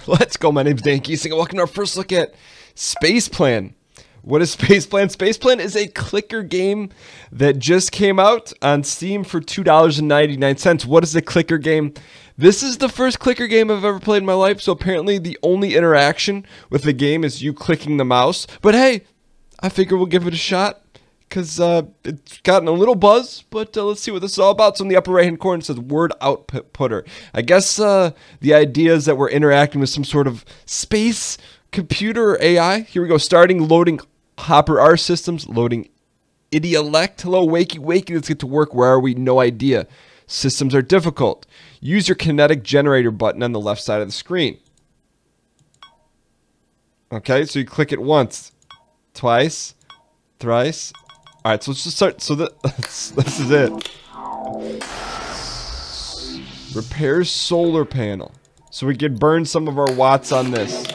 Let's go, my name's Dan Keesing, and welcome to our first look at Spaceplan. What is Spaceplan? Spaceplan is a clicker game that just came out on Steam for $2.99. What is a clicker game? This is the first clicker game I've ever played in my life, so apparently the only interaction with the game is you clicking the mouse. But hey, I figure we'll give it a shot, because it's gotten a little buzz, but let's see what this is all about. So in the upper right-hand corner, it says Word Outputter. I guess the idea is that we're interacting with some sort of space computer or AI. Here we go. Starting loading Hopper R systems. Loading Idiolect. Hello, wakey, wakey. Let's get to work. Where are we? No idea. Systems are difficult. Use your kinetic generator button on the left side of the screen. Okay, so you click it once, twice, thrice. All right, so let's just start. So this is it. Repair solar panel. So we can burn some of our watts on this.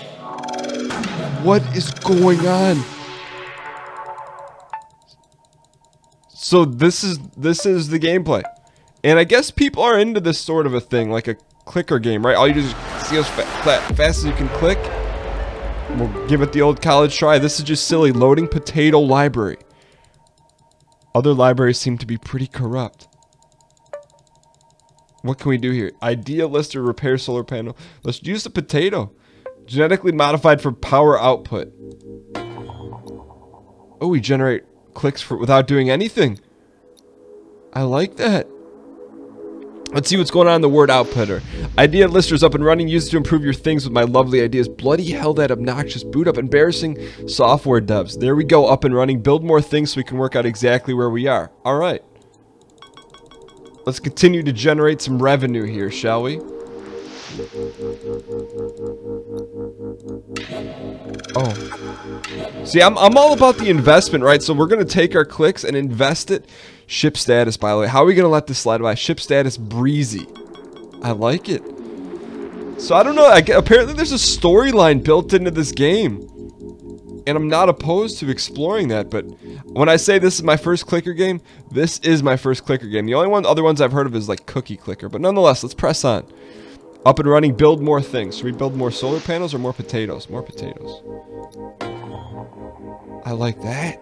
What is going on? So this is the gameplay. And I guess people are into this sort of a thing, like a clicker game, right? All you do is see how fast as you can click. We'll give it the old college try. This is just silly. Loading potato library. Other libraries seem to be pretty corrupt. What can we do here? Idea list or repair solar panel. Let's use the potato. Genetically modified for power output. Oh, we generate clicks without doing anything. I like that. Let's see what's going on in the Word Outputter. Idea lister's up and running. Use it to improve your things with my lovely ideas. Bloody hell, that obnoxious boot up. Embarrassing software devs. There we go, up and running. Build more things so we can work out exactly where we are. All right. Let's continue to generate some revenue here, shall we? Oh. See, I'm all about the investment, right? So we're going to take our clicks and invest it. Ship status, by the way. How are we going to let this slide by? Ship status breezy. I like it. So I don't know. Apparently there's a storyline built into this game. And I'm not opposed to exploring that. But when I say this is my first clicker game, this is my first clicker game. The only other ones I've heard of is like Cookie Clicker. But nonetheless, let's press on. Up and running, build more things. Should we build more solar panels or more potatoes? More potatoes. I like that.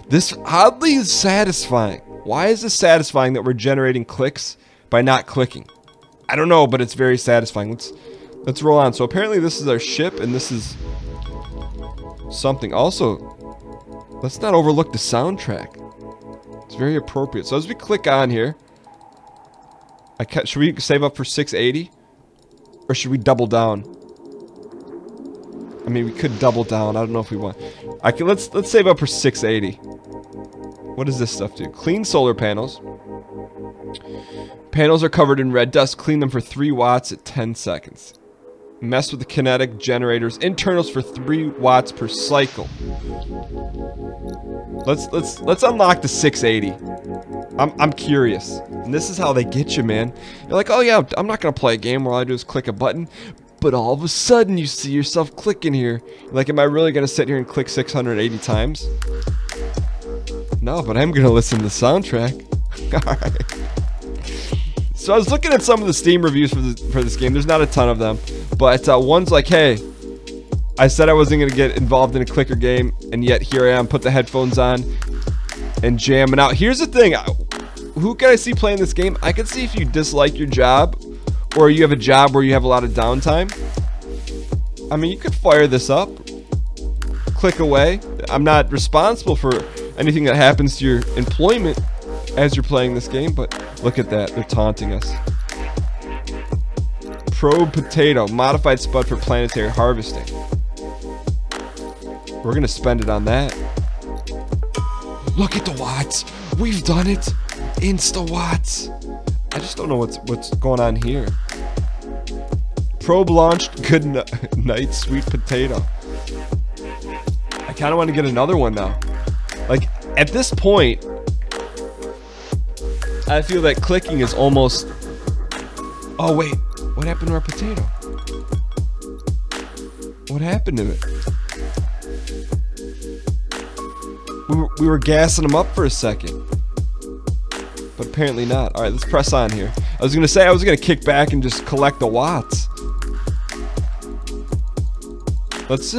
This oddly is satisfying. Why is this satisfying that we're generating clicks by not clicking? I don't know, but it's very satisfying. Let's roll on. So apparently this is our ship, and this is something. Also, let's not overlook the soundtrack. It's very appropriate. So as we click on here, should we save up for 680? Or should we double down? I mean, we could double down. I don't know if we want. Let's save up for 680. What does this stuff do? Clean solar panels. Panels are covered in red dust. Clean them for 3 watts at 10 seconds. Mess with the kinetic generators. Internals for 3 watts per cycle. Let's unlock the 680. I'm curious. And this is how they get you, man. You're like, oh yeah, I'm not gonna play a game where all I do is click a button. But all of a sudden you see yourself clicking here. You're like, am I really gonna sit here and click 680 times? No, but I'm gonna listen to the soundtrack. Alright. So I was looking at some of the Steam reviews for this game. There's not a ton of them. But one's like, hey, I said I wasn't gonna get involved in a clicker game, and yet here I am, put the headphones on and jamming out. Here's the thing. Who can I see playing this game? I can see if you dislike your job, or you have a job where you have a lot of downtime. I mean, you could fire this up. Click away. I'm not responsible for anything that happens to your employment as you're playing this game, but look at that. They're taunting us. Probe potato. Modified spud for planetary harvesting. We're going to spend it on that. Look at the watts. We've done it. Insta watts. I just don't know what's going on here. Probe launched. Good night, sweet potato. I kind of want to get another one now. Like, at this point, I feel that clicking is almost... Oh, wait. What happened to our potato? What happened to it? We were gassing them up for a second. But apparently not. Alright, let's press on here. I was going to say I was going to kick back and just collect the watts. Let's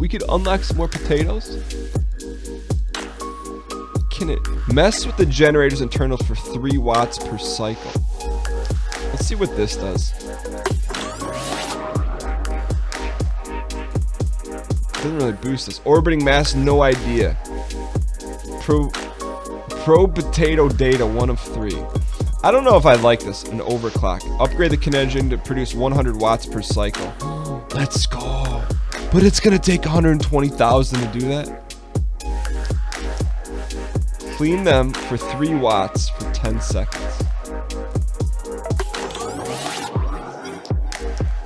we could unlock some more potatoes. Can it mess with the generator's internals for 3 watts per cycle? Let's see what this does. Doesn't really boost us. Orbiting mass, no idea. Pro potato data, 1 of 3. I don't know if I like this. An overclock. Upgrade the kinetic engine to produce 100 watts per cycle. Let's go. But it's gonna take 120,000 to do that. Clean them for 3 watts for 10 seconds.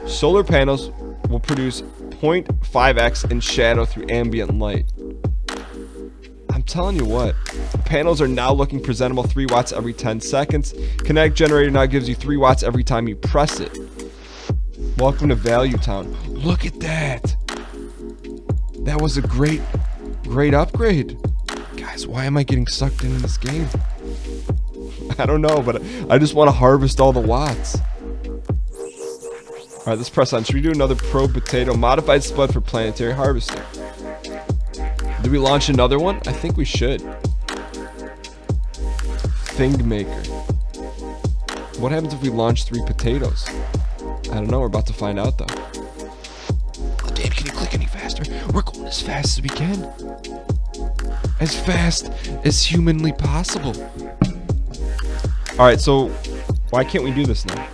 Solar panels will produce 0.5x in shadow through ambient light. I'm telling you what, panels are now looking presentable 3 watts every 10 seconds. Kinetic generator now gives you 3 watts every time you press it. Welcome to Value Town. Look at that. That was a great upgrade. Guys, why am I getting sucked into this game? I don't know, but I just want to harvest all the watts. Alright, let's press on. Should we do another Pro Potato Modified Spud for planetary harvesting? Did we launch another one? I think we should. Thing Maker. What happens if we launch 3 potatoes? I don't know. We're about to find out, though. Oh, damn, can you click any faster? We're going as fast as we can. As fast as humanly possible. Alright, so why can't we do this now?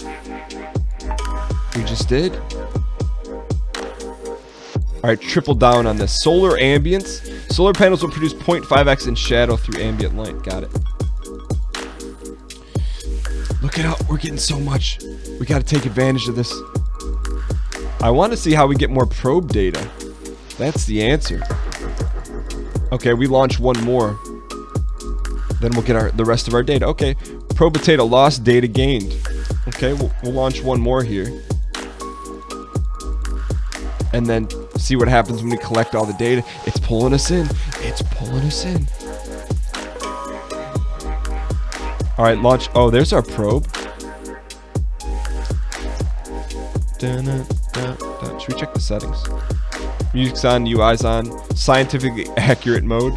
We just did. Alright, triple down on this. Solar ambience. Solar panels will produce 0.5x in shadow through ambient light. Got it. Look it up. We're getting so much. We got to take advantage of this. I want to see how we get more probe data. That's the answer. Okay, we launch one more. Then we'll get the rest of our data. Okay, probe potato lost, data gained. Okay, we'll launch one more here. And then see what happens when we collect all the data. It's pulling us in. It's pulling us in. Alright, launch. Oh, there's our probe. Should we check the settings? Music's on, UI's on. Scientifically accurate mode.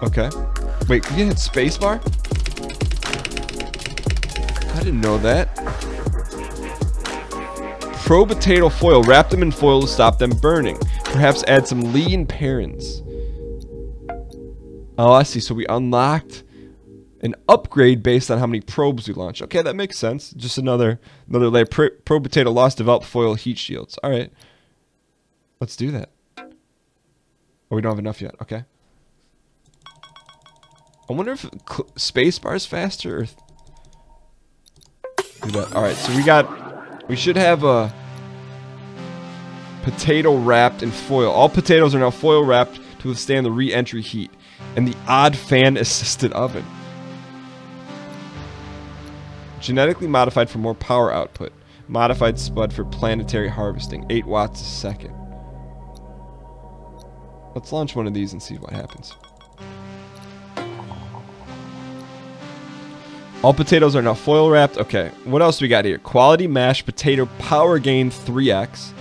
Okay. Wait, we can hit spacebar? I didn't know that. Pro potato foil. Wrap them in foil to stop them burning. Perhaps add some lean parents. Oh, I see. So we unlocked an upgrade based on how many probes we launch. Okay, that makes sense. Just another layer. Pro potato lost, develop foil heat shields. All right. Let's do that. Oh, we don't have enough yet. Okay. I wonder if spacebar is faster or do that. All right, so we should have a potato wrapped in foil. All potatoes are now foil wrapped to withstand the re-entry heat. And the odd fan assisted oven. Genetically modified for more power output. Modified spud for planetary harvesting. 8 watts a second. Let's launch one of these and see what happens. All potatoes are now foil wrapped. Okay, what else do we got here? Quality mashed potato power gain 3x.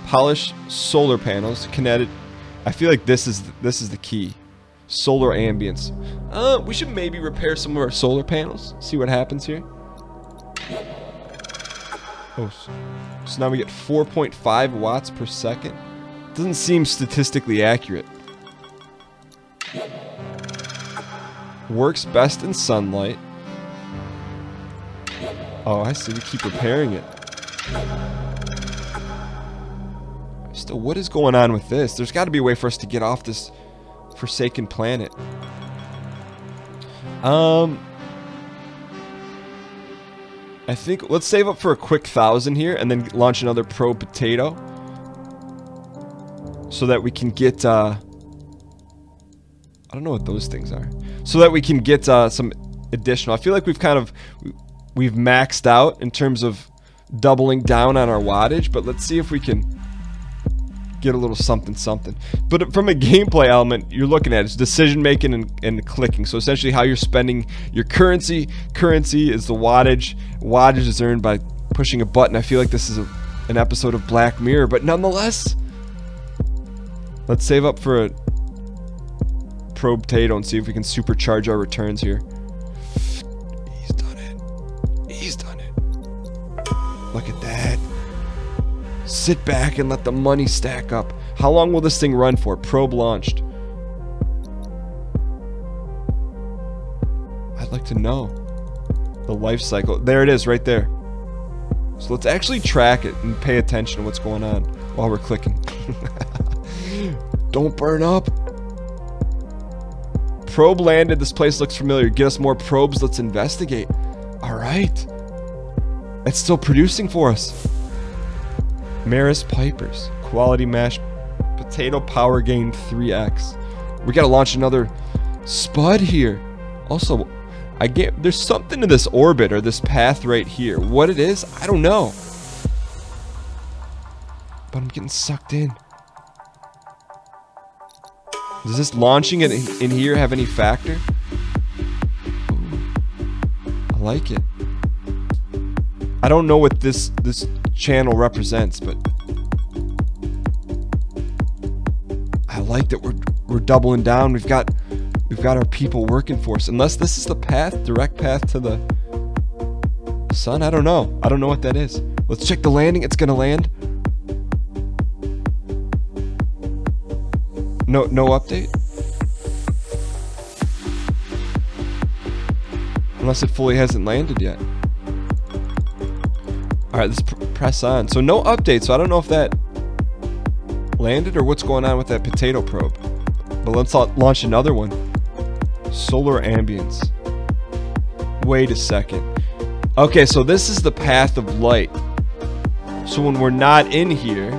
Polished solar panels. Kinetic. I feel like this is the key. Solar ambience. We should maybe repair some of our solar panels. See what happens here. Oh, so now we get 4.5 watts per second. Doesn't seem statistically accurate. Works best in sunlight. Oh, I see. We keep repairing it. Still, what is going on with this? There's got to be a way for us to get off this forsaken planet. I think let's save up for a quick 1,000 here and then launch another pro potato so that we can get I don't know what those things are, so that we can get some additional. I feel like we've maxed out in terms of doubling down on our wattage, but let's see if we can get a little something. But from a gameplay element, you're looking at it's decision making and clicking. So essentially how you're spending your currency. Currency is the wattage. Wattage is earned by pushing a button. I feel like this is an episode of Black Mirror, but nonetheless, let's save up for a probe potato and see if we can supercharge our returns here. He's done it. He's done it. Look at that. Sit back and let the money stack up. How long will this thing run for? Probe launched. I'd like to know the life cycle. There it is right there. So let's actually track it and pay attention to what's going on while we're clicking. Don't burn up. Probe landed. This place looks familiar. Get us more probes. Let's investigate. All right. It's still producing for us. Maris Pipers. Quality mash. Potato power gain 3x. We gotta launch another spud here. Also, there's something to this orbit or this path right here. What it is, I don't know. But I'm getting sucked in. Does this launching it in here have any factor? Ooh, I like it. I don't know what this channel represents, but I like that we're doubling down. We've got our people working for us. Unless this is the path, direct path to the sun. I don't know. I don't know what that is. Let's check the landing. It's gonna land. No update. Unless it fully hasn't landed yet. Alright, let's press on. So no update, so I don't know if that landed or what's going on with that potato probe. But let's launch another one. Solar ambience. Wait a second. Okay, so this is the path of light. So when we're not in here...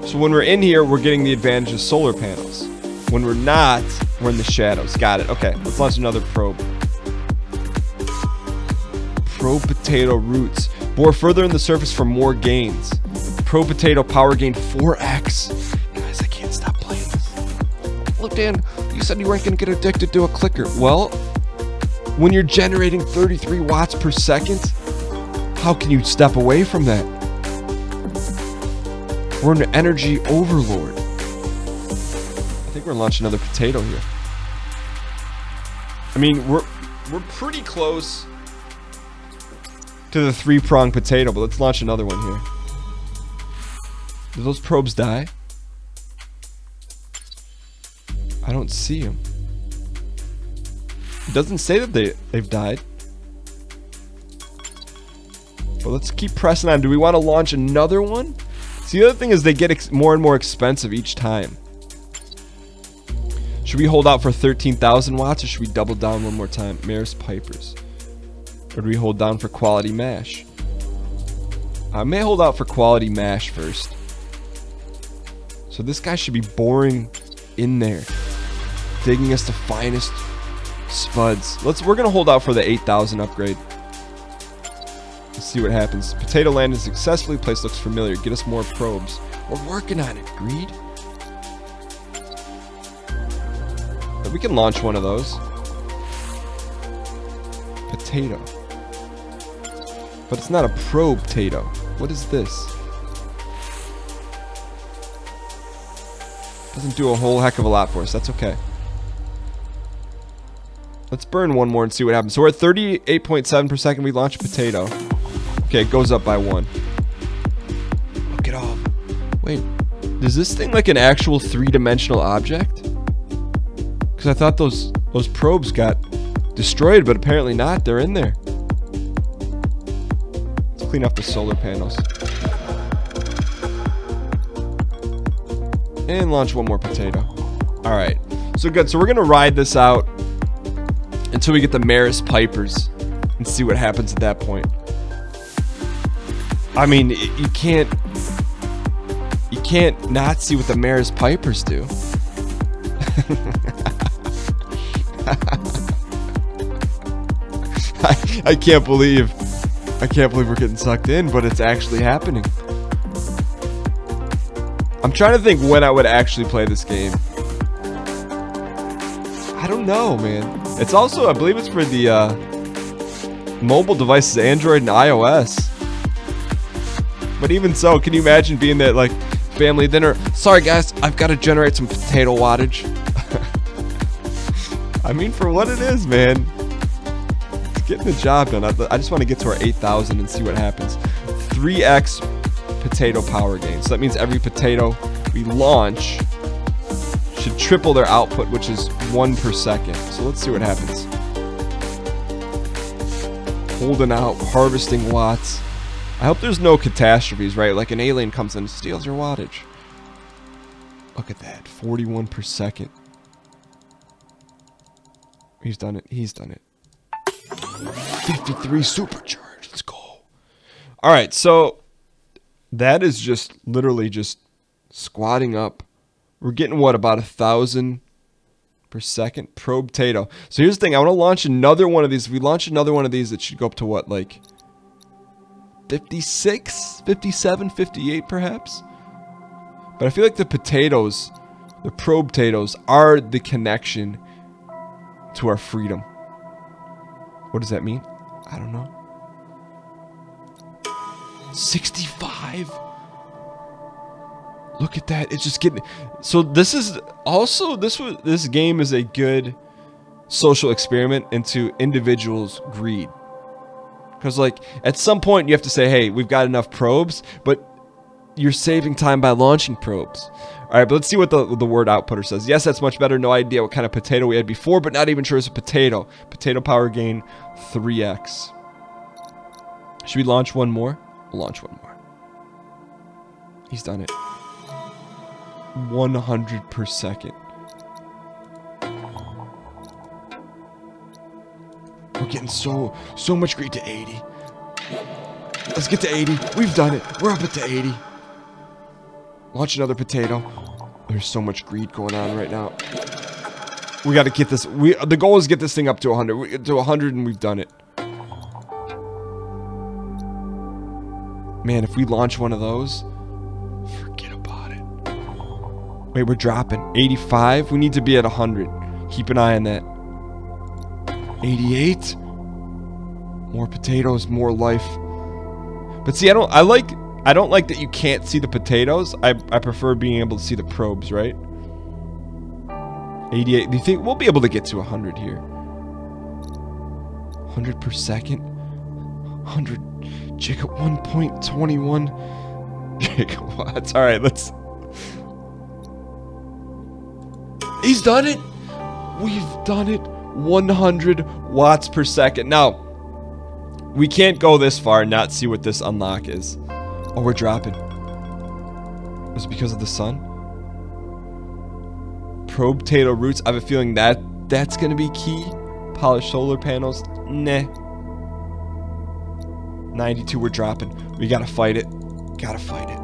So when we're in here, we're getting the advantage of solar panels. When we're not, we're in the shadows. Got it. Okay, let's launch another probe. Probe potato roots. Bore further in the surface for more gains. Probe potato power gain 4x. Guys, I can't stop playing this. Look, Dan, you said you weren't going to get addicted to a clicker. Well, when you're generating 33 watts per second, how can you step away from that? We're an energy overlord. I think we're gonna launch another potato here. I mean, we're pretty close to the 3-pronged potato, but let's launch another one here. Do those probes die? I don't see them. It doesn't say that they've died. But let's keep pressing on. Do we want to launch another one? So the other thing is they get more and more expensive each time. Should we hold out for 13,000 watts or should we double down one more time? Maris Pipers. Or do we hold down for quality mash? I may hold out for quality mash first. So this guy should be boring in there. Digging us the finest spuds. We're gonna hold out for the 8,000 upgrade. Let's see what happens. Potato landed successfully. Place looks familiar. Get us more probes. We're working on it. Greed. We can launch one of those. Potato. But it's not a probe potato. What is this? Doesn't do a whole heck of a lot for us. That's okay. Let's burn one more and see what happens. So we're at 38.7 per second. We launch a potato. Okay, it goes up by 1. Look it off. Wait, is this thing like an actual 3-dimensional object? Because I thought those probes got destroyed, but apparently not. They're in there. Let's clean up the solar panels. And launch one more potato. Alright, so good. So we're going to ride this out until we get the Maris Pipers and see what happens at that point. I mean, you can't not see what the Maris Pipers do. I can't believe we're getting sucked in, but it's actually happening. I'm trying to think when I would actually play this game. I don't know, man. It's also, I believe it's for the mobile devices, Android and iOS. But even so, can you imagine being that like family dinner? Sorry guys, I've got to generate some potato wattage. I mean, for what it is, man. It's getting the job done. I just want to get to our 8,000 and see what happens. 3x potato power gain. So that means every potato we launch should triple their output, which is 1 per second. So let's see what happens. Holding out, harvesting watts. I hope there's no catastrophes, right? Like an alien comes in and steals your wattage. Look at that, 41 per second. He's done it. He's done it. 53 supercharge. Let's go. All right, so that is just literally just squatting up. We're getting what, about 1,000 per second? Probe potato. So here's the thing. I want to launch another one of these. If we launch another one of these, it should go up to what, like 56, 57, 58 perhaps? But I feel like the potatoes, the probe potatoes, are the connection to our freedom. What does that mean? I don't know. 65. Look at that. It's just getting... So this is also... This game is a good social experiment into individuals' greed. Because, like, at some point you have to say, hey, we've got enough probes, but you're saving time by launching probes. Alright, but let's see what the word outputter says. Yes, that's much better. No idea what kind of potato we had before, but not even sure it's a potato. Potato power gain 3x. Should we launch one more? We'll launch one more. He's done it. 100 per second. We're getting so much greed to 80. Let's get to 80. We've done it. We're up to 80. Launch another potato. There's so much greed going on right now. We got to get this. The goal is get this thing up to 100. To 100, and we've done it. Man, if we launch one of those, forget about it. Wait, we're dropping. 85. We need to be at 100. Keep an eye on that. 88. More potatoes, more life. But see, I don't like that you can't see the potatoes. I prefer being able to see the probes, right? 88. Do you think we'll be able to get to 100 here? 100 per second? 100 giga 1.21 gigawatts. All right, let's... He's done it. We've done it. 100 watts per second. Now, we can't go this far and not see what this unlock is. Oh, we're dropping. Is it because of the sun? Probe potato roots. I have a feeling that's going to be key. Polished solar panels. Nah. 92, we're dropping. We got to fight it. Got to fight it.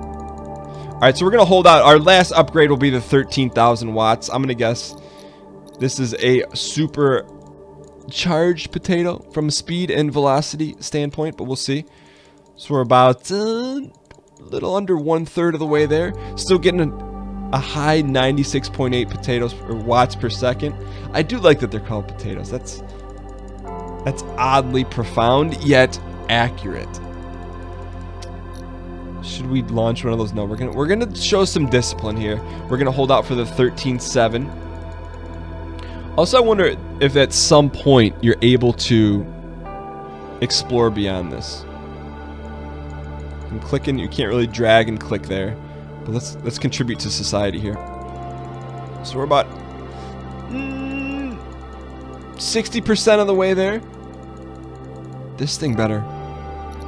Alright, so we're going to hold out. Our last upgrade will be the 13,000 watts. I'm going to guess this is a super charged potato from a speed and velocity standpoint, but we'll see. So we're about a little under 1/3 of the way there. Still getting a high 96.8 potatoes or watts per second. I do like that they're called potatoes. That's oddly profound yet accurate. Should we launch one of those? No, we're gonna show some discipline here. We're gonna hold out for the 13.7. Also, I wonder if at some point you're able to explore beyond this. I'm clicking. You can't really drag and click there, but let's contribute to society here. So we're about 60% of the way there. This thing better.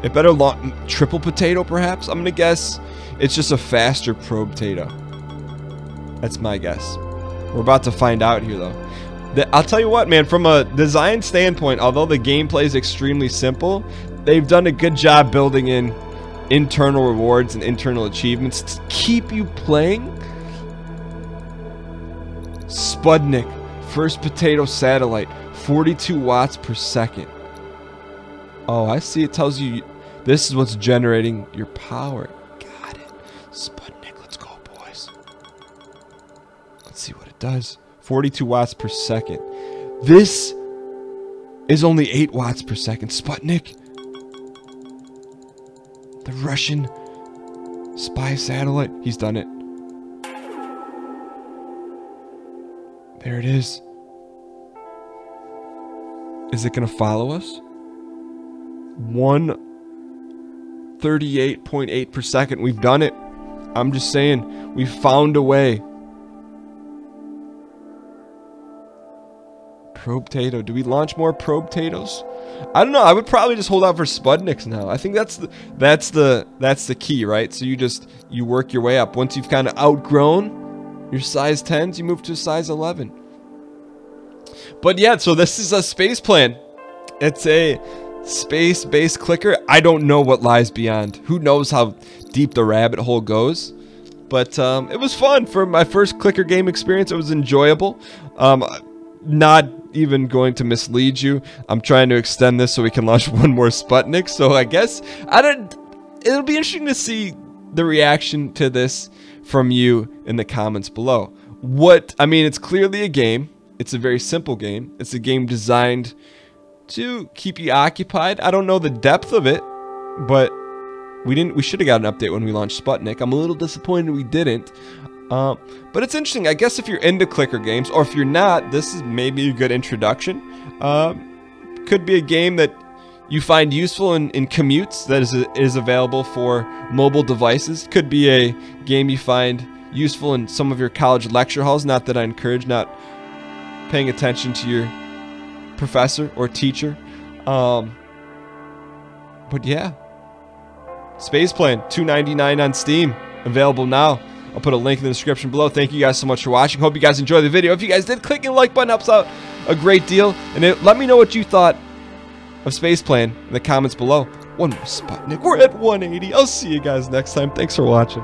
It better launch triple potato, perhaps. I'm gonna guess it's just a faster probe potato. That's my guess. We're about to find out here, though. I'll tell you what, man. From a design standpoint, although the gameplay is extremely simple, they've done a good job building in internal rewards and internal achievements to keep you playing. Sputnik, first potato satellite, 42 watts per second. Oh, I see. It tells you this is what's generating your power. Got it. Sputnik, let's go, boys. Let's see what it does. 42 watts per second. This is only 8 watts per second. Sputnik. The Russian Spy satellite. He's done it. There it is. Is it going to follow us? 138.8 per second. We've done it. I'm just saying, we found a way. Probe-tato. Do we launch more probe-tatos? I don't know. I would probably just hold out for Sputniks now. I think that's the key, right? So you work your way up. Once you've kind of outgrown your size 10s, you move to size 11. But yeah, so this is a Spaceplan. It's a space-based clicker. I don't know what lies beyond. Who knows how deep the rabbit hole goes? But it was fun for my first clicker game experience. It was enjoyable. Not even going to mislead you. I'm trying to extend this so we can launch one more Sputnik. So I guess it'll be interesting to see the reaction to this from you in the comments below. I mean, it's clearly a game. It's a very simple game. It's a game designed to keep you occupied. I don't know the depth of it, but we should have got an update when we launched Sputnik. I'm a little disappointed we didn't. But it's interesting. I guess if you're into clicker games, or if you're not, this is maybe a good introduction. Could be a game that you find useful in commutes that is available for mobile devices. Could be a game you find useful in some of your college lecture halls. Not that I encourage not paying attention to your professor or teacher. But yeah, Spaceplan, $2.99 on Steam, available now. I'll put a link in the description below. Thank you guys so much for watching. Hope you guys enjoyed the video. If you guys did, clicking the like button helps out a great deal. And let me know what you thought of Spaceplan in the comments below. One more Sputnik. We're at 180. I'll see you guys next time. Thanks for watching.